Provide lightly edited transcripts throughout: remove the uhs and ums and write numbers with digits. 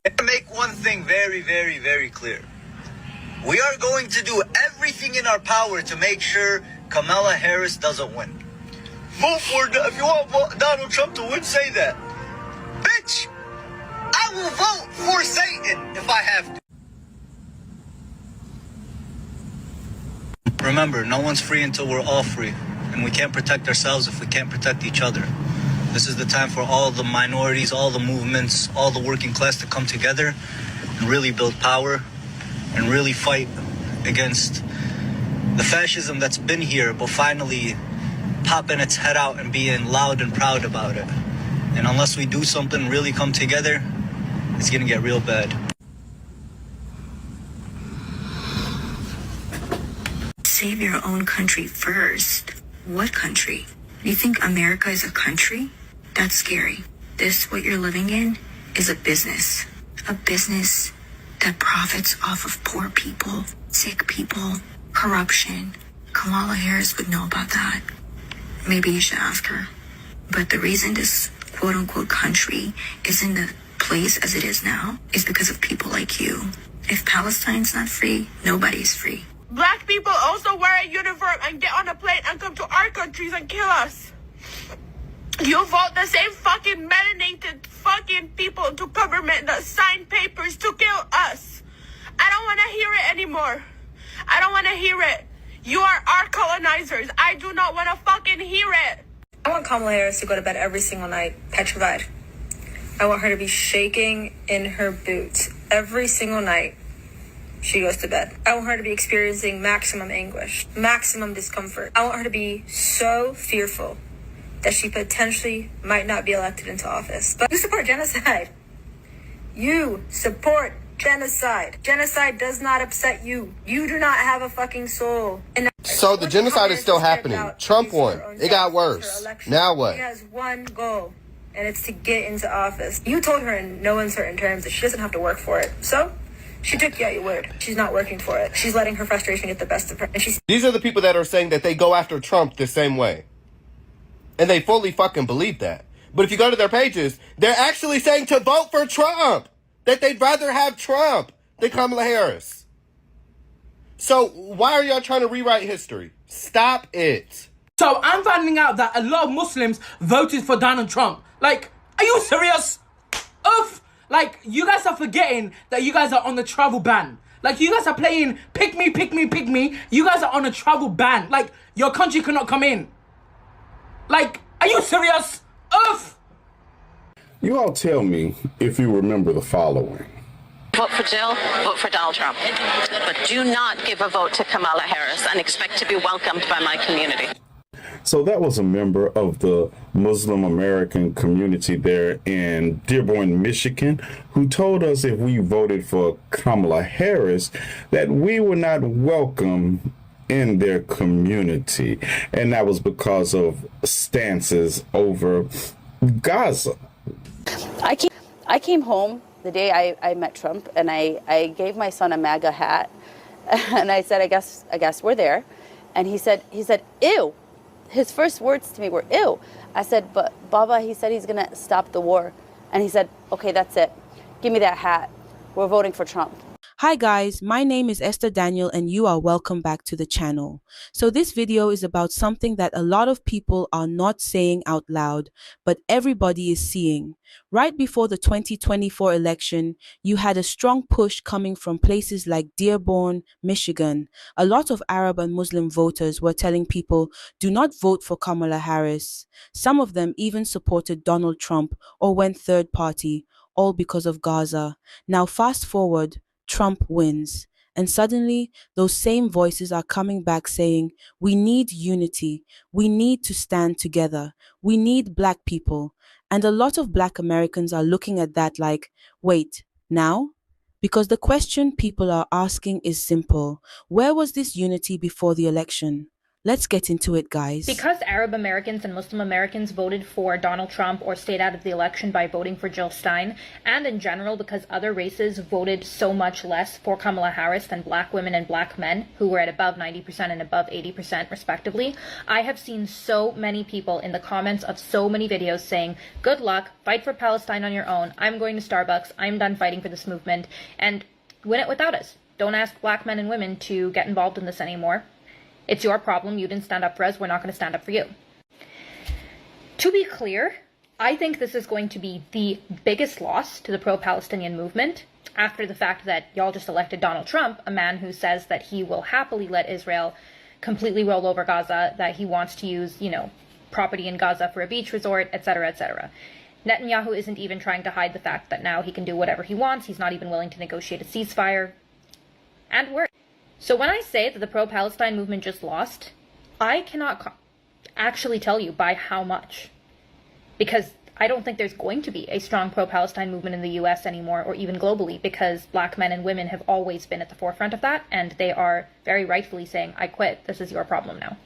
To make one thing very, very, very clear. We are going to do everything in our power to make sure Kamala Harris doesn't win. Vote for, if you want Donald Trump to win, say that. Bitch, I will vote for Satan if I have to. Remember, no one's free until we're all free. And we can't protect ourselves if we can't protect each other. This is the time for all the minorities, all the movements, all the working class to come together and really build power and really fight against the fascism that's been here, but finally popping its head out and being loud and proud about it. And unless we do something, really come together, it's gonna get real bad. Save your own country first. What country? You think America is a country? That's scary. This, what you're living in, is a business. A business that profits off of poor people, sick people, corruption. Kamala Harris would know about that. Maybe you should ask her. But the reason this quote-unquote country is in the place as it is now is because of people like you. If Palestine's not free, nobody's free. Black people also wear a uniform and get on a plane and come to our countries and kill us. You vote the same fucking melanated fucking people to government that sign papers to kill us. I don't want to hear it anymore. I don't want to hear it. You are our colonizers. I do not want to fucking hear it. I want Kamala Harris to go to bed every single night, petrified. I want her to be shaking in her boots every single night she goes to bed. I want her to be experiencing maximum anguish, maximum discomfort. I want her to be so fearful that she potentially might not be elected into office. But you support genocide. You support genocide. Genocide does not upset you. You do not have a fucking soul. And so the genocide is still happening. Trump won. It got worse. Now what? She has one goal, and it's to get into office. You told her in no uncertain terms that she doesn't have to work for it. So she took you at your word. She's not working for it. She's letting her frustration get the best of her. And these are the people that are saying that they go after Trump the same way. And they fully fucking believe that. But if you go to their pages, they're actually saying to vote for Trump. That they'd rather have Trump than Kamala Harris. So why are y'all trying to rewrite history? Stop it. So I'm finding out that a lot of Muslims voted for Donald Trump. Like, are you serious? Oof. Like, you guys are forgetting that you guys are on the travel ban. Like, you guys are playing pick me, pick me, pick me. You guys are on a travel ban. Like, your country cannot come in. Like, are you serious? Oof. You all tell me if you remember the following. Vote for Jill, vote for Donald Trump. But do not give a vote to Kamala Harris and expect to be welcomed by my community. So that was a member of the Muslim American community there in Dearborn, Michigan, who told us if we voted for Kamala Harris, that we were not welcome in their community. And that was because of stances over Gaza. I came home the day I met Trump, and I gave my son a MAGA hat, and I said, I guess we're there. And he said, ew. His first words to me were, ew. I said, but Baba, he said he's going to stop the war. And he said, okay, that's it. Give me that hat. We're voting for Trump. Hi guys, my name is Esther Daniel and you are welcome back to the channel. So this video is about something that a lot of people are not saying out loud, but everybody is seeing. Right before the 2024 election, you had a strong push coming from places like Dearborn, Michigan. A lot of Arab and Muslim voters were telling people, do not vote for Kamala Harris. Some of them even supported Donald Trump or went third party, all because of Gaza. Now fast forward, Trump wins. And suddenly, those same voices are coming back saying, we need unity. We need to stand together. We need Black people. And a lot of Black Americans are looking at that like, wait, now? Because the question people are asking is simple. Where was this unity before the election? Let's get into it, guys. Because Arab Americans and Muslim Americans voted for Donald Trump or stayed out of the election by voting for Jill Stein, and in general because other races voted so much less for Kamala Harris than black women and black men, who were at above 90% and above 80% respectively, I have seen so many people in the comments of so many videos saying, good luck, fight for Palestine on your own, I'm going to Starbucks, I'm done fighting for this movement, and win it without us. Don't ask black men and women to get involved in this anymore. It's your problem. You didn't stand up for us. We're not going to stand up for you. To be clear, I think this is going to be the biggest loss to the pro-Palestinian movement after the fact that y'all just elected Donald Trump, a man who says that he will happily let Israel completely roll over Gaza, that he wants to use, property in Gaza for a beach resort, etc., etc. Netanyahu isn't even trying to hide the fact that now he can do whatever he wants. He's not even willing to negotiate a ceasefire. And we're... So when I say that the pro-Palestine movement just lost, I cannot actually tell you by how much. Because I don't think there's going to be a strong pro-Palestine movement in the US anymore, or even globally, because black men and women have always been at the forefront of that, and they are very rightfully saying, I quit, this is your problem now.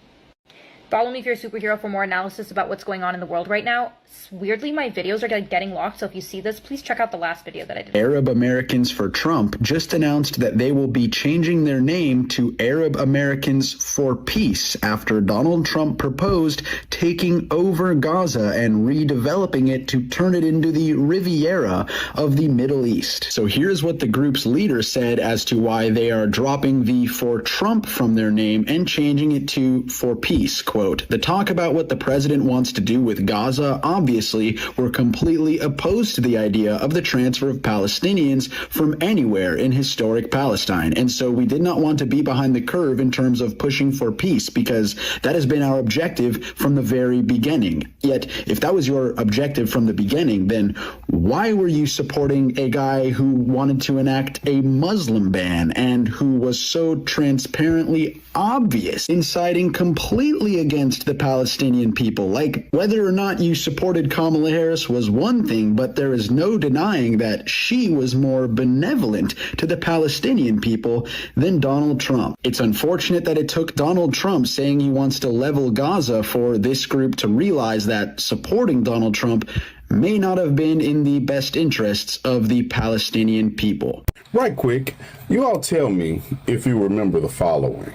Follow me if you're a superhero for more analysis about what's going on in the world right now. Weirdly, my videos are getting locked, so if you see this, please check out the last video that I did. Arab Americans for Trump just announced that they will be changing their name to Arab Americans for Peace after Donald Trump proposed taking over Gaza and redeveloping it to turn it into the Riviera of the Middle East. So here's what the group's leader said as to why they are dropping the For Trump from their name and changing it to For Peace. Quote, the talk about what the president wants to do with Gaza, obviously, we're completely opposed to the idea of the transfer of Palestinians from anywhere in historic Palestine. And so we did not want to be behind the curve in terms of pushing for peace, because that has been our objective from the very beginning. Yet, if that was your objective from the beginning, then why were you supporting a guy who wanted to enact a Muslim ban and who was so transparently obvious, inciting completely against the Palestinian people? Like, whether or not you supported Kamala Harris was one thing, but there is no denying that she was more benevolent to the Palestinian people than Donald Trump. It's unfortunate that it took Donald Trump saying he wants to level Gaza for this group to realize that supporting Donald Trump may not have been in the best interests of the Palestinian people. Right quick, you all tell me if you remember the following.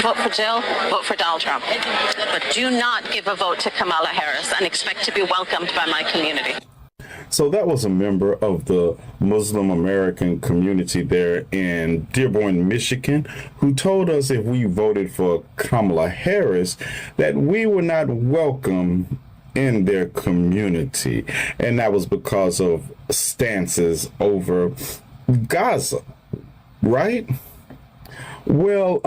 Vote for Jill, vote for Donald Trump. But do not give a vote to Kamala Harris and expect to be welcomed by my community. So that was a member of the Muslim American community there in Dearborn, Michigan, who told us if we voted for Kamala Harris, that we were not welcome in their community. And that was because of stances over Gaza, right? Well,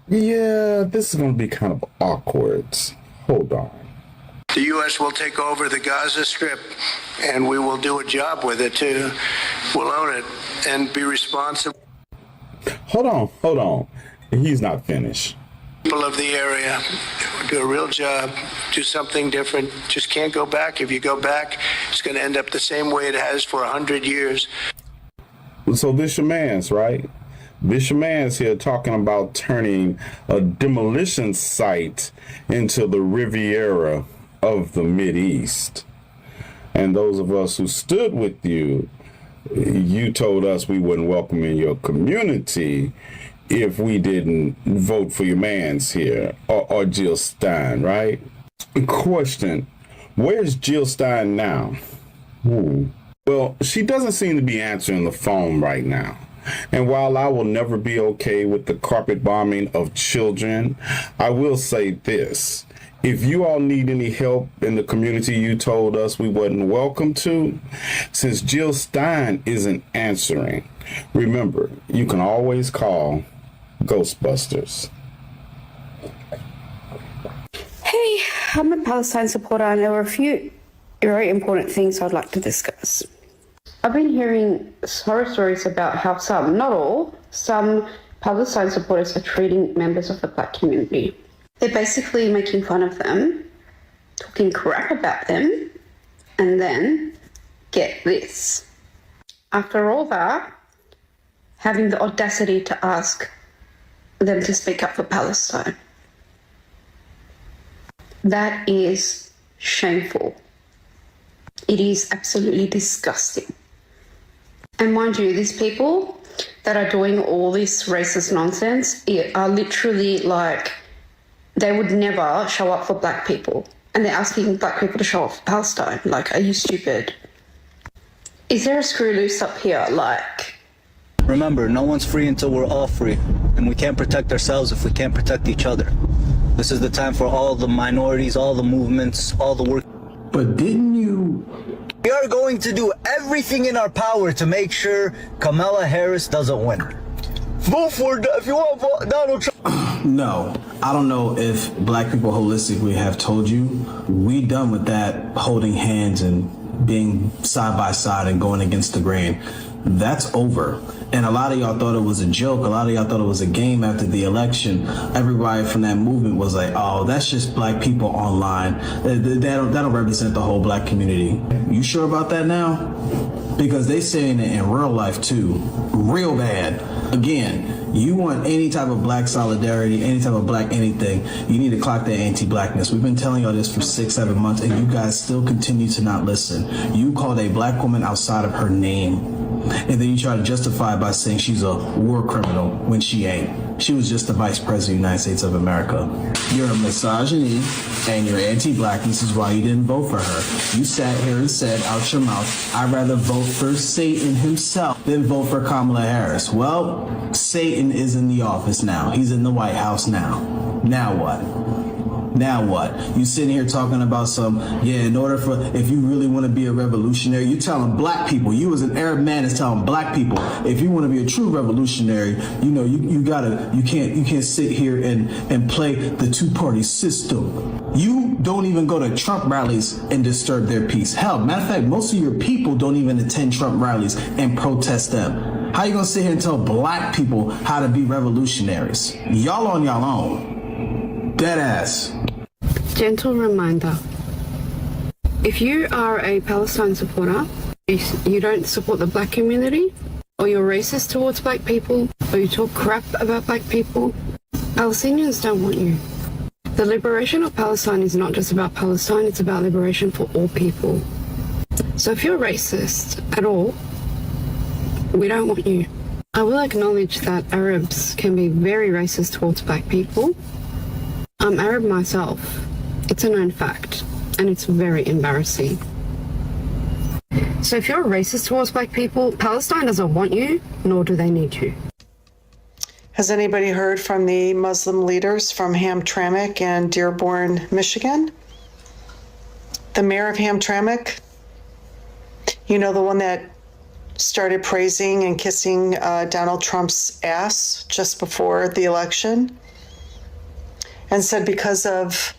yeah, this is going to be kind of awkward. Hold on. The U.S. will take over the Gaza Strip, and we will do a job with it, too. We'll own it and be responsible. Hold on. He's not finished. People of the area do a real job, do something different. Just can't go back. If you go back, it's going to end up the same way it has for 100 years. So this your man's, right? Bishop Mann's here talking about turning a demolition site into the Riviera of the Mideast. And those of us who stood with you, you told us we wouldn't welcome in your community if we didn't vote for your mans here, or Jill Stein, right? Question, where's Jill Stein now? Well, she doesn't seem to be answering the phone right now. And while I will never be okay with the carpet bombing of children, I will say this. If you all need any help in the community you told us we wasn't welcome to, since Jill Stein isn't answering, remember, you can always call Ghostbusters. Hey, I'm a Palestine supporter, and there were a few very important things I'd like to discuss. I've been hearing horror stories about how some, not all, some Palestine supporters are treating members of the black community. They're basically making fun of them, talking crap about them, and then, get this, after all that, having the audacity to ask them to speak up for Palestine. That is shameful. It is absolutely disgusting. And mind you, these people that are doing all this racist nonsense are literally like, they would never show up for black people. And they're asking black people to show up for Palestine. Like, are you stupid? Is there a screw loose up here? Like, Remember, no one's free until we're all free. And we can't protect ourselves if we can't protect each other. This is the time for all the minorities, all the movements, all the work. But didn't you... We are going to do everything in our power to make sure Kamala Harris doesn't win. Vote for, if you want to vote Donald Trump. No, I don't know if black people holistically have told you. We done with that holding hands and being side by side and going against the grain. That's over. And a lot of y'all thought it was a joke. A lot of y'all thought it was a game after the election. Everybody from that movement was like, oh, that's just black people online. That don't represent the whole black community. You sure about that now? Because they saying it in real life too. Real bad. Again, you want any type of black solidarity, any type of black anything, you need to clock that anti-blackness. We've been telling y'all this for 6-7 months, and you guys still continue to not listen. You called a black woman outside of her name, and then you try to justify it by saying she's a war criminal when she ain't. She was just the vice president of the United States of America. You're a misogyny, and you're anti-blackness is why you didn't vote for her. You sat here and said out your mouth, I'd rather vote for Satan himself than vote for Kamala Harris. Well, Satan is in the office now. He's in the White House now. Now what? Now what? You sitting here talking about in order for, if you really want to be a revolutionary, you telling black people, you as an Arab man is telling black people, if you want to be a true revolutionary, you can't sit here and play the two-party system. You don't even go to Trump rallies and disturb their peace. Hell, matter of fact, most of your people don't even attend Trump rallies and protest them. How you gonna sit here and tell black people how to be revolutionaries? Y'all on y'all own. Dead ass. gentle reminder. If you are a Palestine supporter, you don't support the black community, or you're racist towards black people, or you talk crap about black people, Palestinians don't want you. The liberation of Palestine is not just about Palestine, it's about liberation for all people. So if you're racist at all, we don't want you. I will acknowledge that Arabs can be very racist towards black people. I'm Arab myself. It's a known fact, and it's very embarrassing. So if you're racist towards black people, Palestine doesn't want you, nor do they need you. Has anybody heard from the Muslim leaders from Hamtramck and Dearborn, Michigan? The mayor of Hamtramck, you know, the one that started praising and kissing Donald Trump's ass just before the election, and said because of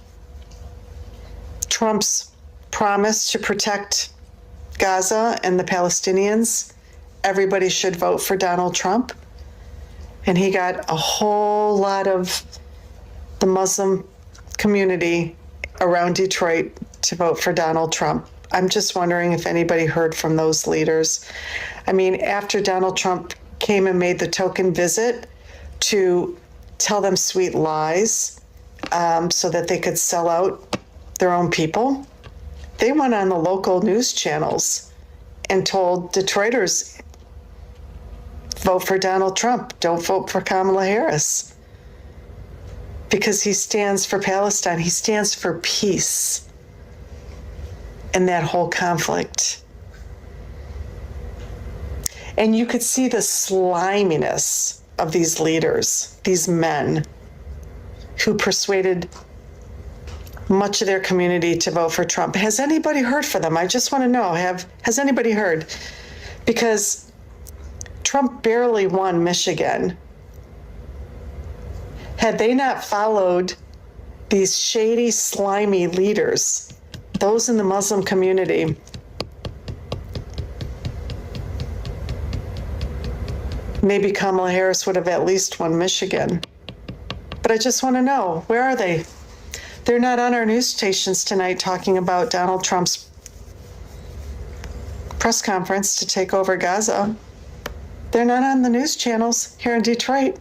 Trump's promise to protect Gaza and the Palestinians, everybody should vote for Donald Trump. And he got a whole lot of the Muslim community around Detroit to vote for Donald Trump. I'm just wondering if anybody heard from those leaders. I mean, after Donald Trump came and made the token visit to tell them sweet lies so that they could sell out their own people, they went on the local news channels and told Detroiters, vote for Donald Trump, don't vote for Kamala Harris. Because he stands for Palestine, he stands for peace in that whole conflict. And you could see the sliminess of these leaders, these men who persuaded much of their community to vote for Trump. Has anybody heard from them? I just want to know, has anybody heard? Because Trump barely won Michigan. Had they not followed these shady, slimy leaders, those in the Muslim community, maybe Kamala Harris would have at least won Michigan. But I just want to know, where are they? They're not on our news stations tonight talking about Donald Trump's press conference to take over Gaza. They're not on the news channels here in Detroit.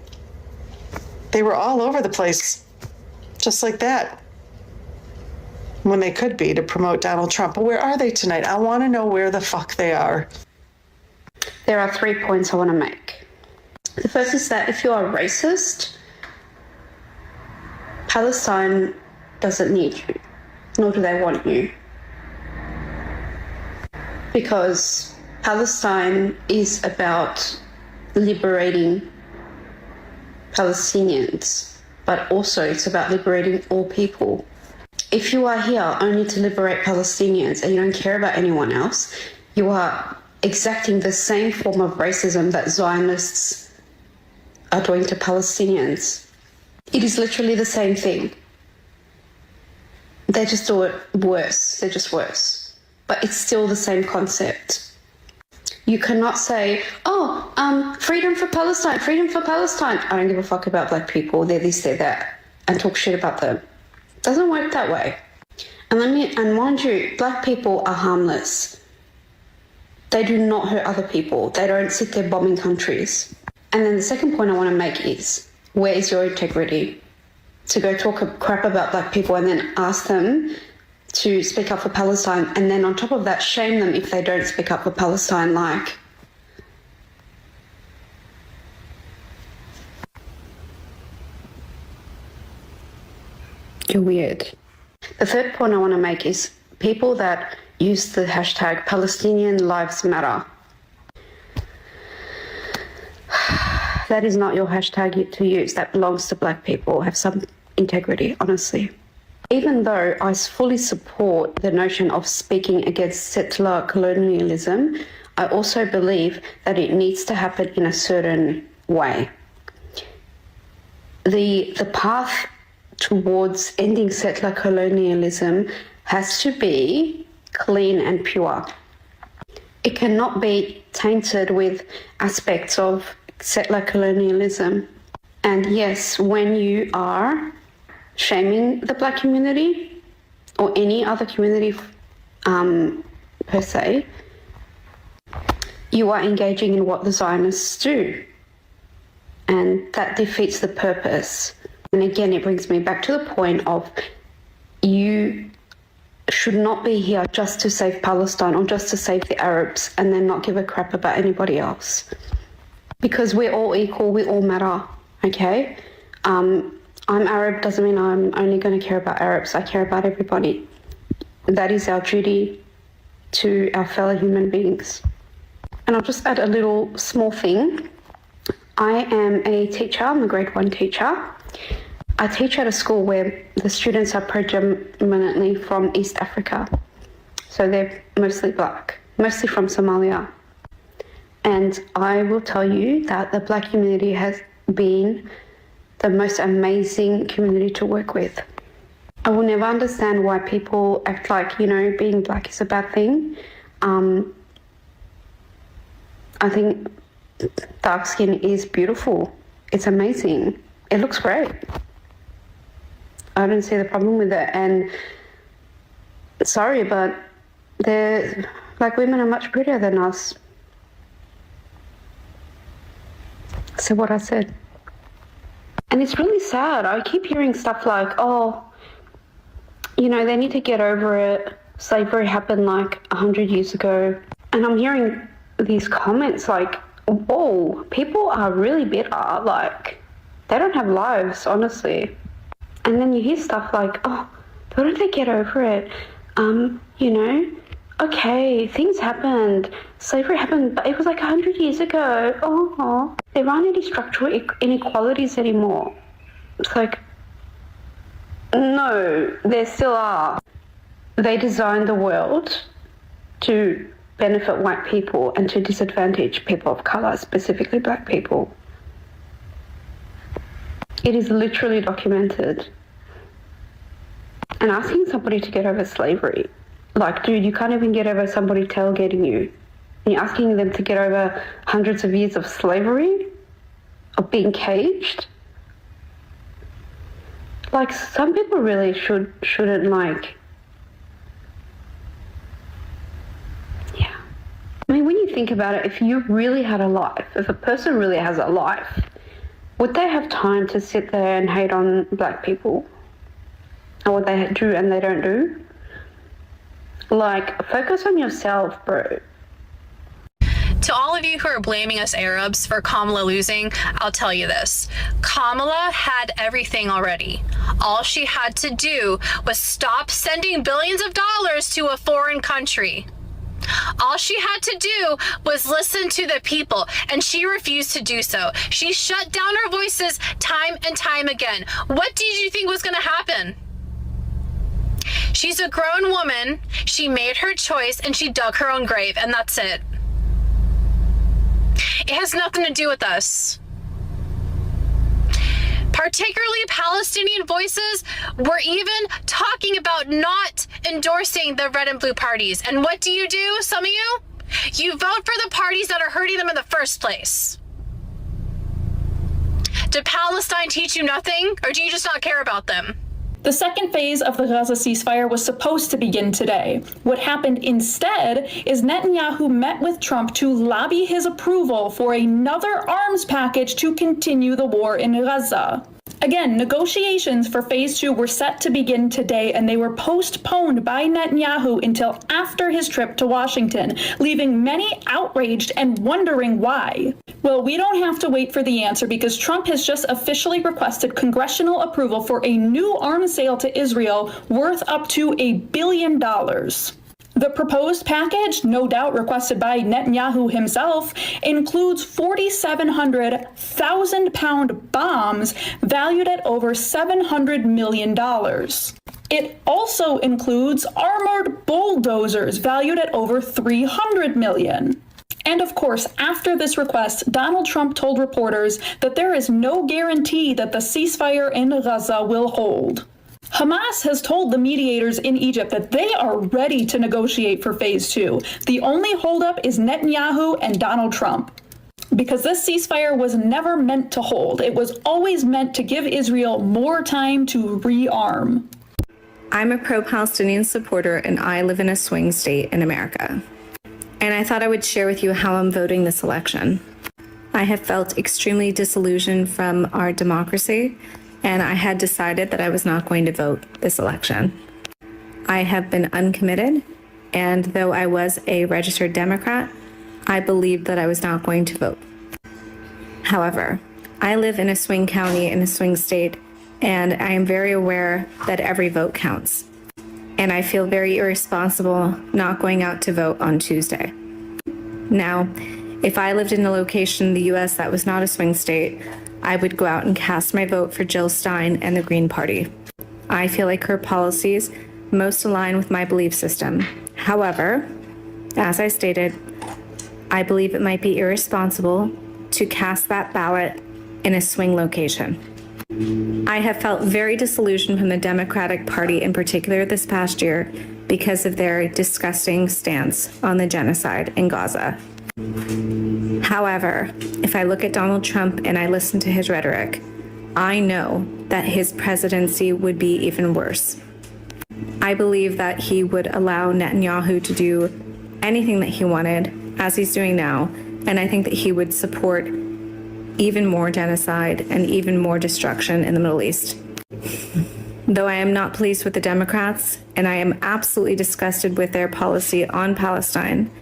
They were all over the place, just like that. when they could be to promote Donald Trump. But where are they tonight? I want to know where the fuck they are. There are 3 points I want to make. The first is that if you are racist, Palestine doesn't need you, nor do they want you. Because Palestine is about liberating Palestinians, but also it's about liberating all people. If you are here only to liberate Palestinians and you don't care about anyone else, you are exacting the same form of racism that Zionists are doing to Palestinians. It is literally the same thing. They just do it worse. They're just worse. But it's still the same concept. You cannot say, freedom for Palestine, freedom for Palestine. I don't give a fuck about black people. They're this, they're that. And talk shit about them. It doesn't work that way. And mind you, black people are harmless. They do not hurt other people. They don't sit there bombing countries. And then the second point I want to make is, where is your integrity? To go talk crap about black people and then ask them to speak up for Palestine, and then on top of that, shame them if they don't speak up for Palestine, like. You're weird. The third point I want to make is people that use the hashtag Palestinian Lives Matter. That is not your hashtag to use. That belongs to black people. Have some integrity, honestly. Even though I fully support the notion of speaking against settler colonialism, I also believe that it needs to happen in a certain way. The path towards ending settler colonialism has to be clean and pure. It cannot be tainted with aspects of settler colonialism. And yes, when you are shaming the black community or any other community per se, you are engaging in what the Zionists do. And that defeats the purpose. And again, it brings me back to the point of you should not be here just to save Palestine or just to save the Arabs and then not give a crap about anybody else. Because we're all equal, we all matter, okay? I'm Arab doesn't mean I'm only going to care about Arabs. I care about everybody. That is our duty to our fellow human beings. And I'll just add a little small thing. I am a teacher. I'm a grade 1 teacher. I teach at a school where the students are predominantly from East Africa. So they're mostly black, mostly from Somalia. And I will tell you that the black community has been the most amazing community to work with. I will never understand why people act like, being black is a bad thing. I think dark skin is beautiful. It's amazing. It looks great. I don't see the problem with it. And sorry, but black women are much prettier than us. So what I said. And it's really sad. I keep hearing stuff like, they need to get over it. Slavery happened like 100 years ago. And I'm hearing these comments like, whoa, people are really bitter. Like, they don't have lives, honestly. And then you hear stuff like, why don't they get over it? Okay, things happened. Slavery happened, but it was like 100 years ago. There aren't any structural inequalities anymore. It's like, no, there still are. They designed the world to benefit white people and to disadvantage people of color, specifically black people. It is literally documented. And asking somebody to get over slavery, like, dude, you can't even get over somebody tailgating you. And you're asking them to get over hundreds of years of slavery, of being caged. Like, some people really shouldn't like. Yeah. I mean, when you think about it, if you really had a life, if a person really has a life, would they have time to sit there and hate on black people? Or what they do and they don't do? Like, focus on yourself, bro. To all of you who are blaming us Arabs for Kamala losing, I'll tell you this. Kamala had everything already. All she had to do was stop sending billions of dollars to a foreign country. All she had to do was listen to the people, and she refused to do so. She shut down her voices time and time again. What did you think was going to happen? She's a grown woman. She made her choice, and she dug her own grave, and that's it. It has nothing to do with us. Particularly Palestinian voices were even talking about not endorsing the red and blue parties. And what do? Some of you? You vote for the parties that are hurting them in the first place. Did Palestine teach you nothing, or do you just not care about them? The second phase of the Gaza ceasefire was supposed to begin today. What happened instead is Netanyahu met with Trump to lobby his approval for another arms package to continue the war in Gaza. Again, negotiations for phase 2 were set to begin today, and they were postponed by Netanyahu until after his trip to Washington, leaving many outraged and wondering why. Well, we don't have to wait for the answer because Trump has just officially requested congressional approval for a new arms sale to Israel worth up to $1 billion. The proposed package, no doubt requested by Netanyahu himself, includes 4,700 1,000-pound bombs valued at over $700 million. It also includes armored bulldozers valued at over $300 million. And of course, after this request, Donald Trump told reporters that there is no guarantee that the ceasefire in Gaza will hold. Hamas has told the mediators in Egypt that they are ready to negotiate for phase 2. The only holdup is Netanyahu and Donald Trump. Because this ceasefire was never meant to hold. It was always meant to give Israel more time to rearm. I'm a pro-Palestinian supporter and I live in a swing state in America. And I thought I would share with you how I'm voting this election. I have felt extremely disillusioned from our democracy, and I had decided that I was not going to vote this election. I have been uncommitted, and though I was a registered Democrat, I believed that I was not going to vote. However, I live in a swing county in a swing state, and I am very aware that every vote counts. And I feel very irresponsible not going out to vote on Tuesday. Now, if I lived in a location in the US that was not a swing state, I would go out and cast my vote for Jill Stein and the Green Party. I feel like her policies most align with my belief system. However, as I stated, I believe it might be irresponsible to cast that ballot in a swing location. I have felt very disillusioned from the Democratic Party in particular this past year because of their disgusting stance on the genocide in Gaza. However, if I look at Donald Trump and I listen to his rhetoric, I know that his presidency would be even worse. I believe that he would allow Netanyahu to do anything that he wanted, as he's doing now, and I think that he would support even more genocide and even more destruction in the Middle East. Though I am not pleased with the Democrats, and I am absolutely disgusted with their policy on Palestine,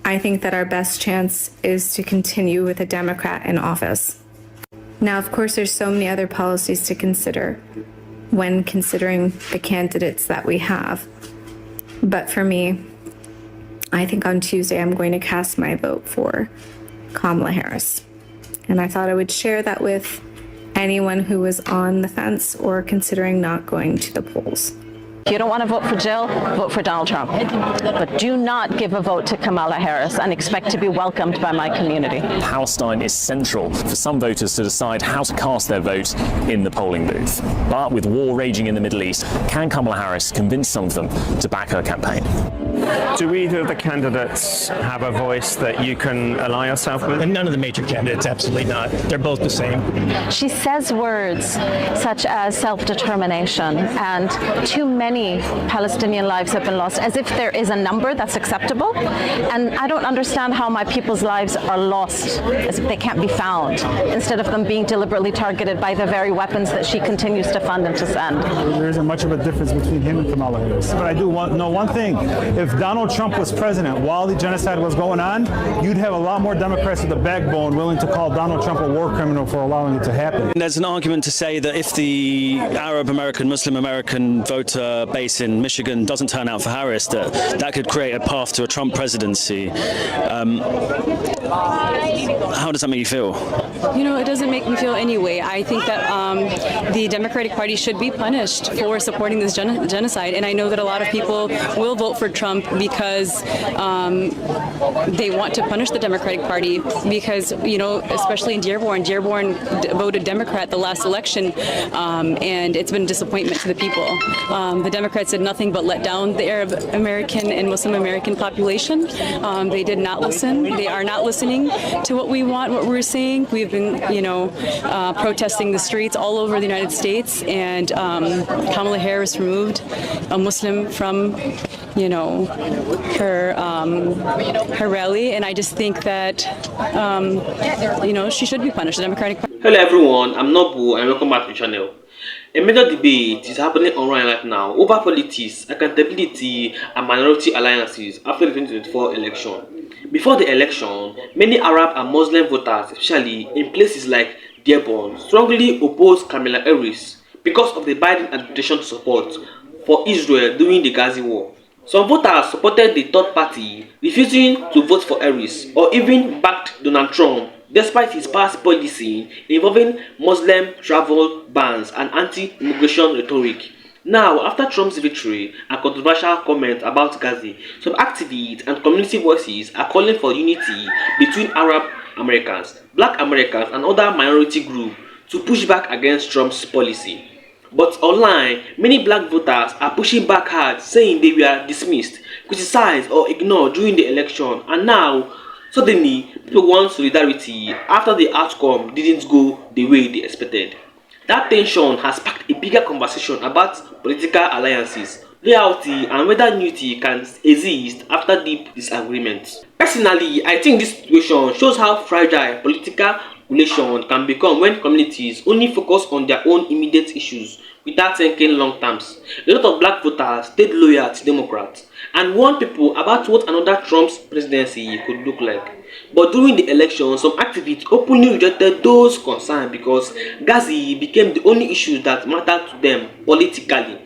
I think that our best chance is to continue with a Democrat in office. Now, of course, there's so many other policies to consider when considering the candidates that we have. But for me, I think on Tuesday I'm going to cast my vote for Kamala Harris. And I thought I would share that with anyone who was on the fence or considering not going to the polls. If you don't want to vote for Jill, vote for Donald Trump. But do not give a vote to Kamala Harris and expect to be welcomed by my community. Palestine is central for some voters to decide how to cast their vote in the polling booth. But with war raging in the Middle East, can Kamala Harris convince some of them to back her campaign? Do either of the candidates have a voice that you can ally yourself with? And none of the major candidates, absolutely not. They're both the same. She says words such as self-determination and too many Palestinian lives have been lost, as if there is a number that's acceptable. And I don't understand how my people's lives are lost, as if they can't be found, instead of them being deliberately targeted by the very weapons that she continues to fund and to send. There isn't much of a difference between him and Kamala Harris. But I do know one thing. If Donald Trump was president while the genocide was going on, you'd have a lot more Democrats with the backbone willing to call Donald Trump a war criminal for allowing it to happen. There's an argument to say that if the Arab American, Muslim American voter base in Michigan doesn't turn out for Harris, that could create a path to a Trump presidency. How does that make you feel? You know, it doesn't make me feel any way. I think that the Democratic Party should be punished for supporting this genocide. And I know that a lot of people will vote for Trump because they want to punish the Democratic Party because, you know, especially in Dearborn voted Democrat the last election, and it's been a disappointment to the people. The Democrats did nothing but let down the Arab American and Muslim American population. They did not listen. They are not listening to what we want, what we're saying. We've been, you know, protesting the streets all over the United States, and Kamala Harris removed a Muslim from, you know, her rally, and I just think that, you know, she should be punished. The Democratic Party. Hello everyone, I'm Nobu and welcome back to the channel. A major debate is happening online right now over politics, accountability and minority alliances after the 2024 election. Before the election, many Arab and Muslim voters, especially in places like Dearborn, strongly opposed Kamala Harris because of the Biden administration support for Israel during the Gaza war. Some voters supported the third party, refusing to vote for Harris or even backed Donald Trump despite his past policy involving Muslim travel bans and anti-immigration rhetoric. Now, after Trump's victory and controversial comments about Gaza, some activists and community voices are calling for unity between Arab Americans, Black Americans and other minority groups to push back against Trump's policy. But online, many black voters are pushing back hard, saying they were dismissed, criticized or ignored during the election, and now, suddenly, people want solidarity after the outcome didn't go the way they expected. That tension has sparked a bigger conversation about political alliances, loyalty, and whether unity can exist after deep disagreements. Personally, I think this situation shows how fragile political relations can become when communities only focus on their own immediate issues without thinking long terms. A lot of black voters stayed loyal to Democrats and warned people about what another Trump's presidency could look like. But during the election, some activists openly rejected those concerns because Gaza became the only issue that mattered to them politically.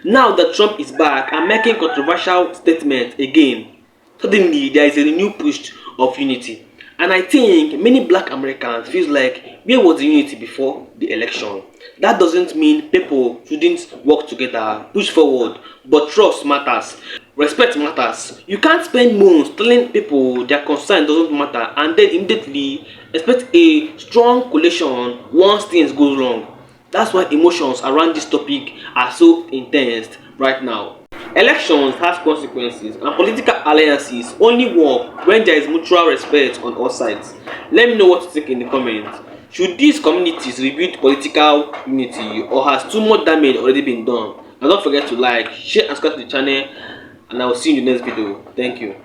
Now that Trump is back and making controversial statements again, suddenly there is a renewed push of unity. And I think many black Americans feel like, where was the unity before the election? That doesn't mean people shouldn't work together, push forward, but trust matters, respect matters. You can't spend months telling people their concern doesn't matter and then immediately expect a strong coalition once things go wrong. That's why emotions around this topic are so intense right now. Elections have consequences and political alliances only work when there is mutual respect on all sides. Let me know what you think in the comments. Should these communities rebuild political unity or has too much damage already been done? And don't forget to like, share and subscribe to the channel, and I will see you in the next video. Thank you.